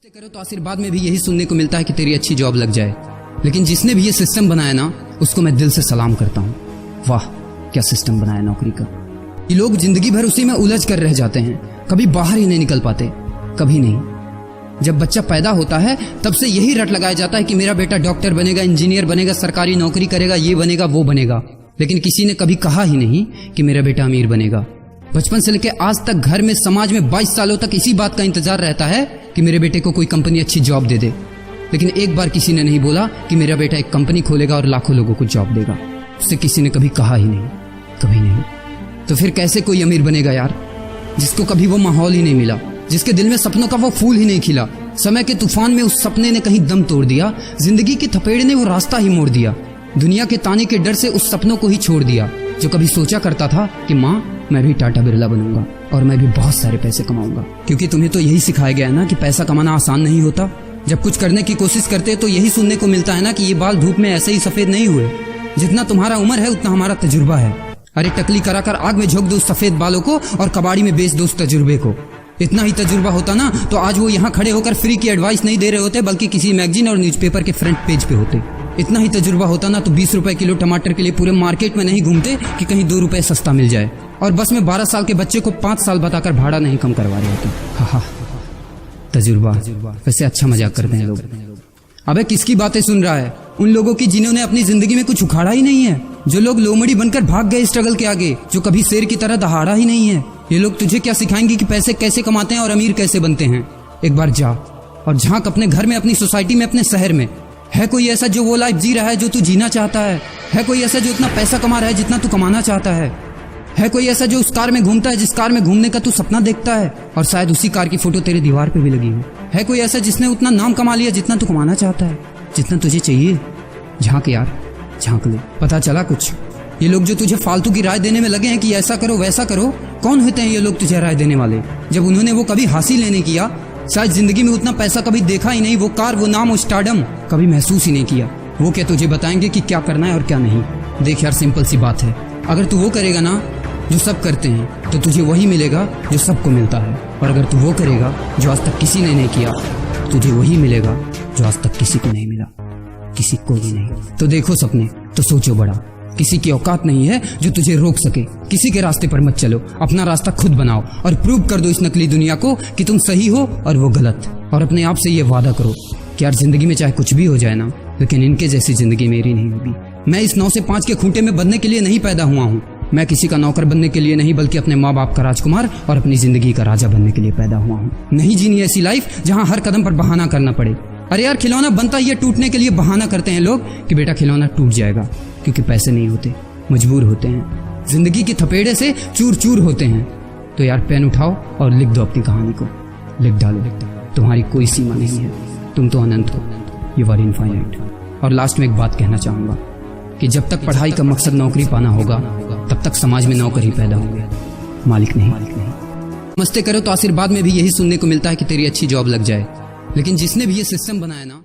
करो तो आशीर्वाद में भी यही सुनने को मिलता है कि तेरी अच्छी जॉब लग जाए। लेकिन जिसने भी ये सिस्टम बनाया ना, उसको मैं दिल से सलाम करता हूँ। वाह क्या सिस्टम बनाया नौकरी का। ये लोग जिंदगी भर उसी में उलझ कर रह जाते हैं, कभी बाहर ही नहीं निकल पाते, कभी नहीं। जब बच्चा पैदा होता है तब से यही रट लगाया जाता है कि मेरा बेटा डॉक्टर बनेगा, इंजीनियर बनेगा, सरकारी नौकरी करेगा, ये बनेगा वो बनेगा। लेकिन किसी ने कभी कहा ही नहीं कि मेरा बेटा अमीर बनेगा। बचपन से लेकर आज तक घर में, समाज में 22 सालों तक इसी बात का इंतजार रहता है कि मेरे बेटे को कोई कंपनी अच्छी जॉब दे दे। लेकिन एक बार किसी ने नहीं बोला कि मेरा बेटा एक कंपनी खोलेगा और लाखों लोगों को जॉब देगा। उससे किसी ने कभी कहा ही नहीं, कभी नहीं। तो फिर कैसे कोई अमीर बनेगा यार, जिसको कभी वो माहौल ही नहीं मिला, जिसके दिल में सपनों का वो फूल ही नहीं खिला। समय के तूफान में उस सपने ने कहीं दम तोड़ दिया, जिंदगी के थपेड़े ने वो रास्ता ही मोड़ दिया, दुनिया के ताने के डर से उस सपनों को ही छोड़ दिया। जो कभी सोचा करता था कि माँ मैं भी टाटा बिरला बनूंगा और मैं भी बहुत सारे पैसे कमाऊंगा। क्योंकि तुम्हें तो यही सिखाया गया है ना कि पैसा कमाना आसान नहीं होता। जब कुछ करने की कोशिश करते तो यही सुनने को मिलता है ना कि ये बाल धूप में ऐसे ही सफेद नहीं हुए। जितना तुम्हारा उम्र है उतना हमारा तजुर्बा है। अरे टकली कराकर आग में झोंक दो उस सफेद बालों को और कबाड़ी में बेच दो उस तजुर्बे को। इतना ही तजुर्बा होता ना तो आज वो यहाँ खड़े होकर फ्री की एडवाइस नहीं दे रहे होते, बल्कि किसी मैगजीन और न्यूज़पेपर के फ्रंट पेज पे होते। इतना ही तजुर्बा होता ना तो 20 रुपए किलो टमाटर के लिए पूरे मार्केट में नहीं घूमते कि कहीं 2 रुपए सस्ता मिल जाए। और बस में 12 साल के बच्चे को 5 साल बताकर भाड़ा नहीं कम करवा रहे होते। हा तजुर्बा। वैसे अच्छा मजाक करते हैं लोग। अबे किसकी बातें सुन रहा है? उन लोगों की जिन्होंने अपनी जिंदगी में कुछ उखाड़ा ही नहीं है, जो लोग लोमड़ी बनकर भाग गए स्ट्रगल के आगे, जो कभी शेर की तरह दहाड़ा ही नहीं है। ये लोग तुझे क्या सिखाएंगे कि पैसे कैसे कमाते हैं और अमीर कैसे बनते हैं। एक बार जा और झांक अपने घर में, अपनी सोसाइटी में, अपने शहर में। है कोई ऐसा जो वो लाइफ जी रहा है जो तू जीना चाहता है? है कोई ऐसा जो इतना पैसा कमा रहा है जितना तू कमाना चाहता है? है कोई ऐसा जो उस कार में घूमता है जिस कार में घूमने का तू सपना देखता है और शायद उसी कार की फोटो तेरे दीवार पे भी लगी हो? है कोई ऐसा जिसने उतना नाम कमा लिया जितना तू कमाना चाहता है, जितना तुझे चाहिए? झांक यार, झांक ले, पता चला कुछ। ये लोग जो तुझे फालतू की राय देने में लगे हैं कि ऐसा करो वैसा करो, कौन होते हैं ये लोग तुझे राय देने वाले? जब उन्होंने वो कभी हासिल नहीं किया, शायद जिंदगी में उतना पैसा कभी देखा ही नहीं, वो कार, वो नाम, वो स्टारडम कभी महसूस ही नहीं किया, वो क्या तुझे बताएंगे कि क्या करना है और क्या नहीं? देख यार, सिंपल सी बात है, अगर तू वो करेगा ना जो सब करते हैं तो तुझे वही मिलेगा जो सबको मिलता है। और अगर तू वो करेगा जो आज तक किसी ने नहीं किया, तुझे वही मिलेगा जो आज तक किसी को नहीं मिला, किसी को भी नहीं। तो देखो सपने तो सोचो बड़ा। किसी की औकात नहीं है जो तुझे रोक सके। किसी के रास्ते पर मत चलो, अपना रास्ता खुद बनाओ और प्रूव कर दो इस नकली दुनिया को कि तुम सही हो और वो गलत। और अपने आप से ये वादा करो कि यार जिंदगी में चाहे कुछ भी हो जाए ना, लेकिन इनके जैसी जिंदगी मेरी नहीं होगी। मैं इस 9 से 5 के खूंटे में बंधने के लिए नहीं पैदा हुआ हूँ। मैं किसी का नौकर बनने के लिए नहीं, बल्कि अपने माँ बाप का राजकुमार और अपनी जिंदगी का राजा बनने के लिए पैदा हुआ हूँ। नहीं जीनी ऐसी लाइफ जहाँ हर कदम पर बहाना करना पड़े। अरे यार, खिलौना बनता ही है टूटने के लिए। बहाना करते हैं लोग कि बेटा खिलौना टूट जाएगा, क्योंकि पैसे नहीं होते, मजबूर होते हैं, जिंदगी के थपेड़े से चूर चूर होते हैं। तो यार पेन उठाओ और लिख दो अपनी कहानी को, लिख डालो। तुम्हारी कोई सीमा नहीं है, तुम तो अनंत हो, यू आर इनफाइनाइट। और लास्ट में एक बात कहना चाहूंगा कि जब तक पढ़ाई का मकसद नौकरी पाना होगा, तब तक समाज में नौकर ही पैदा होंगे, मालिक नहीं। मस्ते करो तो आशीर्वाद में भी यही सुनने को मिलता है कि तेरी अच्छी जॉब लग जाए। लेकिन जिसने भी ये सिस्टम बनाया ना,